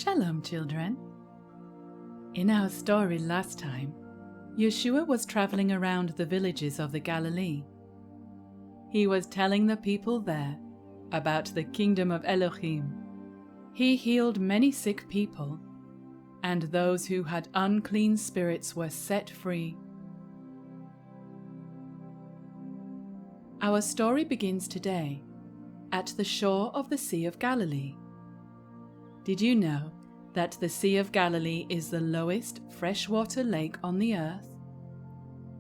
Shalom, children. In our story last time, Yeshua was traveling around the villages of the Galilee. He was telling the people there about the kingdom of Elohim. He healed many sick people, and those who had unclean spirits were set free. Our story begins today at the shore of the Sea of Galilee. Did you know that the Sea of Galilee is the lowest freshwater lake on the earth?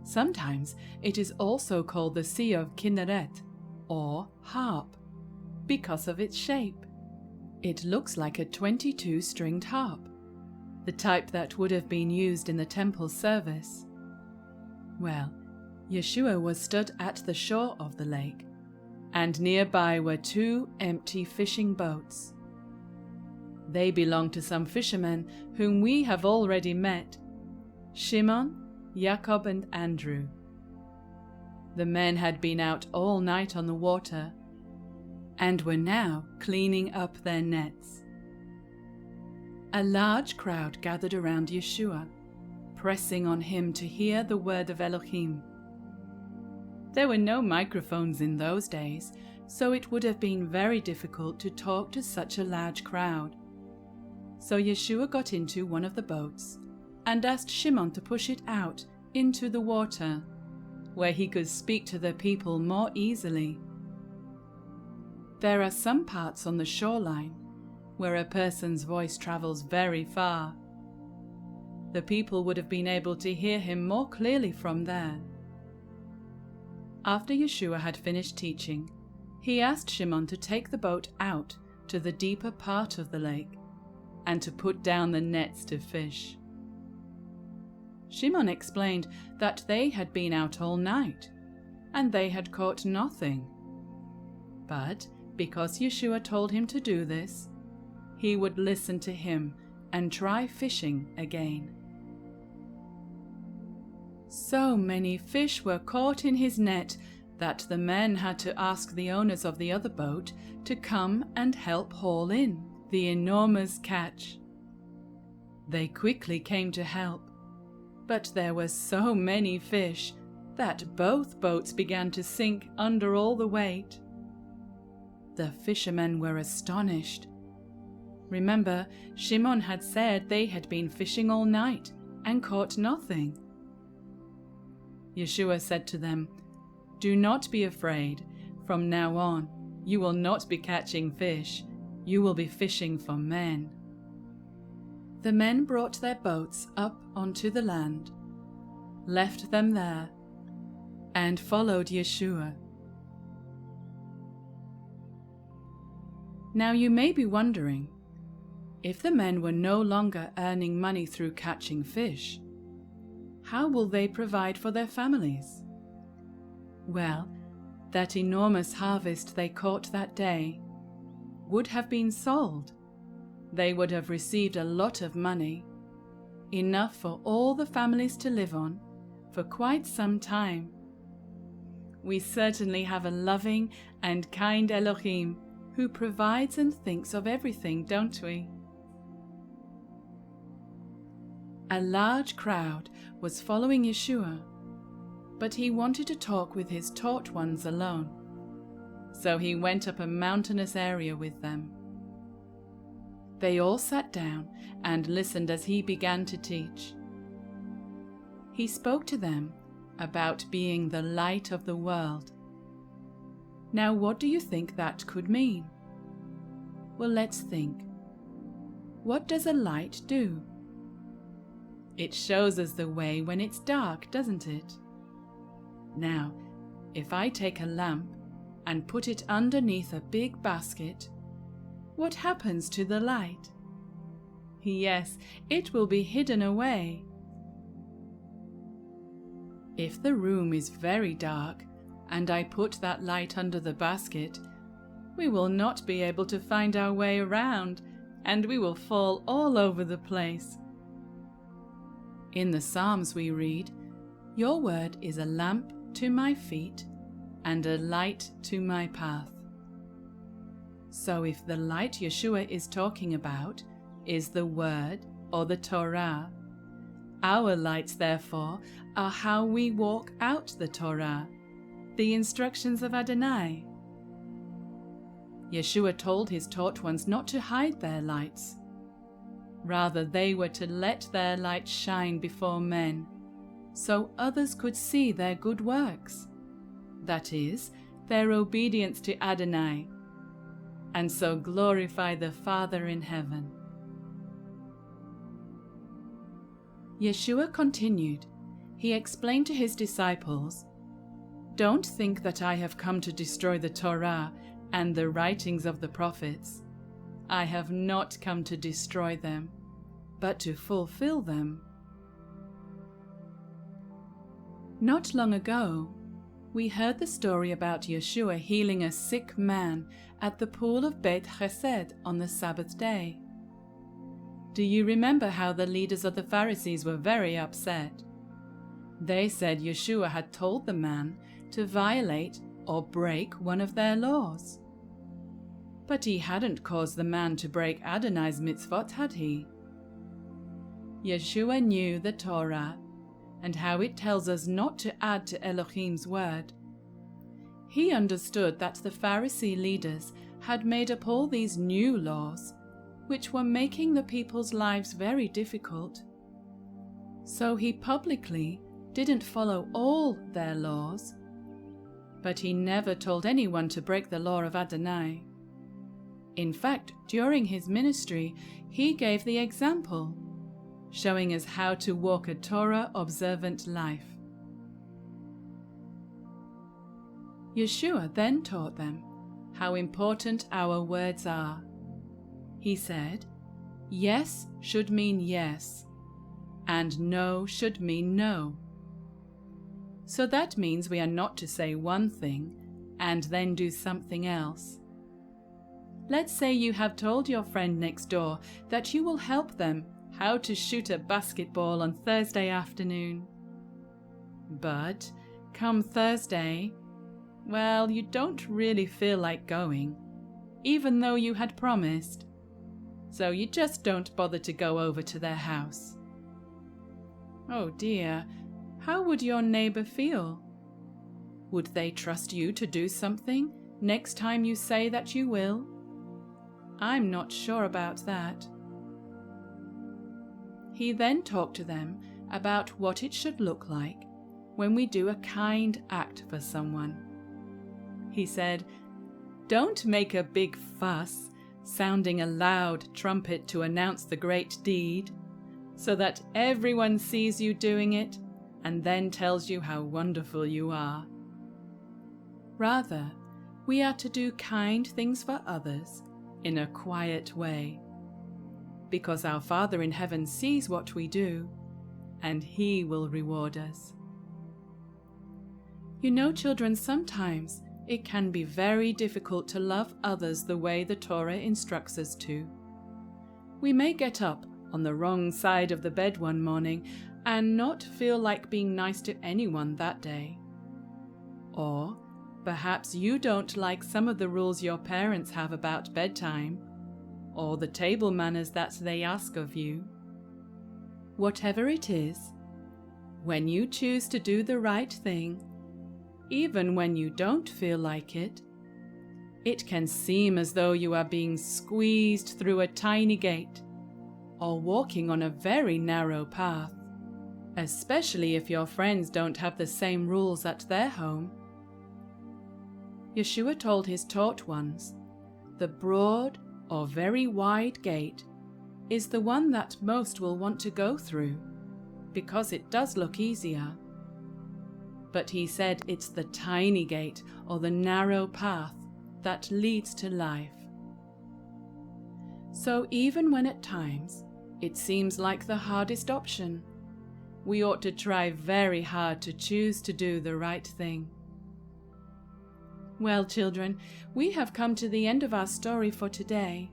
Sometimes it is also called the Sea of Kinneret, or harp, because of its shape. It looks like a 22-stringed harp, the type that would have been used in the temple service. Well, Yeshua was stood at the shore of the lake, and nearby were two empty fishing boats. They belonged to some fishermen whom we have already met, Shimon, Jacob, and Andrew. The men had been out all night on the water and were now cleaning up their nets. A large crowd gathered around Yeshua, pressing on him to hear the word of Elohim. There were no microphones in those days, so it would have been very difficult to talk to such a large crowd. So Yeshua got into one of the boats and asked Shimon to push it out into the water, where he could speak to the people more easily. There are some parts on the shoreline where a person's voice travels very far. The people would have been able to hear him more clearly from there. After Yeshua had finished teaching, he asked Shimon to take the boat out to the deeper part of the lake and to put down the nets to fish. Shimon explained that they had been out all night and they had caught nothing. But because Yeshua told him to do this, he would listen to him and try fishing again. So many fish were caught in his net that the men had to ask the owners of the other boat to come and help haul in the enormous catch. They quickly came to help, but there were so many fish that both boats began to sink under all the weight. The fishermen were astonished. Remember, Shimon had said they had been fishing all night and caught nothing. Yeshua said to them, "Do not be afraid. From now on, you will not be catching fish. You will be fishing for men." The men brought their boats up onto the land, left them there, and followed Yeshua. Now you may be wondering, if the men were no longer earning money through catching fish, how will they provide for their families? Well, that enormous harvest they caught that day would have been sold. They would have received a lot of money, enough for all the families to live on for quite some time. We certainly have a loving and kind Elohim who provides and thinks of everything, don't we? A large crowd was following Yeshua, but he wanted to talk with his taught ones alone. So he went up a mountainous area with them. They all sat down and listened as he began to teach. He spoke to them about being the light of the world. Now, what do you think that could mean? Well, let's think. What does a light do? It shows us the way when it's dark, doesn't it? Now, if I take a lamp and put it underneath a big basket, what happens to the light? Yes, it will be hidden away. If the room is very dark and I put that light under the basket, we will not be able to find our way around and we will fall all over the place. In the Psalms we read, "Your word is a lamp to my feet and a light to my path." So if the light Yeshua is talking about is the Word, or the Torah. Our lights, therefore, are how we walk out the Torah, the instructions of Adonai. Yeshua told his taught ones not to hide their lights. Rather, they were to let their light shine before men, so others could see their good works, that is, their obedience to Adonai, and so glorify the Father in heaven. Yeshua continued. He explained to his disciples, "Don't think that I have come to destroy the Torah and the writings of the prophets. I have not come to destroy them, but to fulfill them." Not long ago, we heard the story about Yeshua healing a sick man at the pool of Beit Chesed on the Sabbath day. Do you remember how the leaders of the Pharisees were very upset? They said Yeshua had told the man to violate or break one of their laws. But he hadn't caused the man to break Adonai's mitzvot, had he? Yeshua knew the Torah and how it tells us not to add to Elohim's word. He understood that the Pharisee leaders had made up all these new laws, which were making the people's lives very difficult. So he publicly didn't follow all their laws, but he never told anyone to break the law of Adonai. In fact, during his ministry, he gave the example, showing us how to walk a Torah-observant life. Yeshua then taught them how important our words are. He said, yes should mean yes, and no should mean no. So that means we are not to say one thing and then do something else. Let's say you have told your friend next door that you will help them how to shoot a basketball on Thursday afternoon. But come Thursday, well, you don't really feel like going, even though you had promised. So you just don't bother to go over to their house. Oh dear, how would your neighbor feel? Would they trust you to do something next time you say that you will? I'm not sure about that. He then talked to them about what it should look like when we do a kind act for someone. He said, don't make a big fuss, sounding a loud trumpet to announce the great deed, so that everyone sees you doing it and then tells you how wonderful you are. Rather, we are to do kind things for others in a quiet way, because our Father in heaven sees what we do, and He will reward us. You know, children, sometimes it can be very difficult to love others the way the Torah instructs us to. We may get up on the wrong side of the bed one morning and not feel like being nice to anyone that day. Or perhaps you don't like some of the rules your parents have about bedtime, or the table manners that they ask of you. Whatever it is, when you choose to do the right thing, even when you don't feel like it, it can seem as though you are being squeezed through a tiny gate or walking on a very narrow path, especially if your friends don't have the same rules at their home. Yeshua told his taught ones, the broad or very wide gate is the one that most will want to go through, because it does look easier. But he said it's the tiny gate or the narrow path that leads to life. So even when at times it seems like the hardest option, we ought to try very hard to choose to do the right thing. Well, children, we have come to the end of our story for today.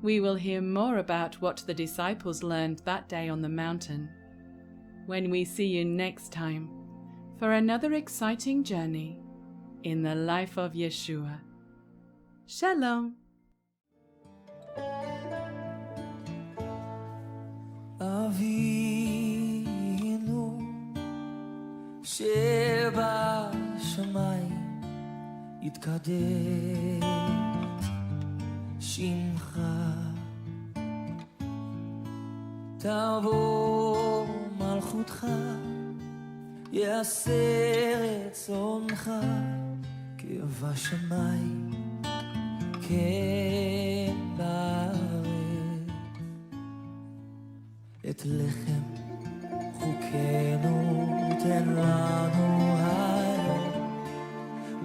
We will hear more about what the disciples learned that day on the mountain when we see you next time for another exciting journey in the life of Yeshua. Shalom. אבינו שבשמיים יתקדש שמך, תבוא מלכותך, יעשה רצונך כבשמיים כן בארץ. את לחם חוקנו תן לנו היום,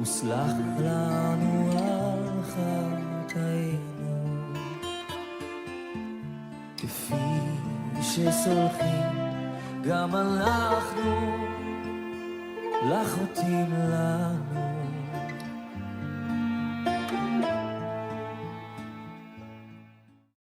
וסלח לנו על חטאינו, כפי שסולחים גם אנחנו לחוטאים לנו.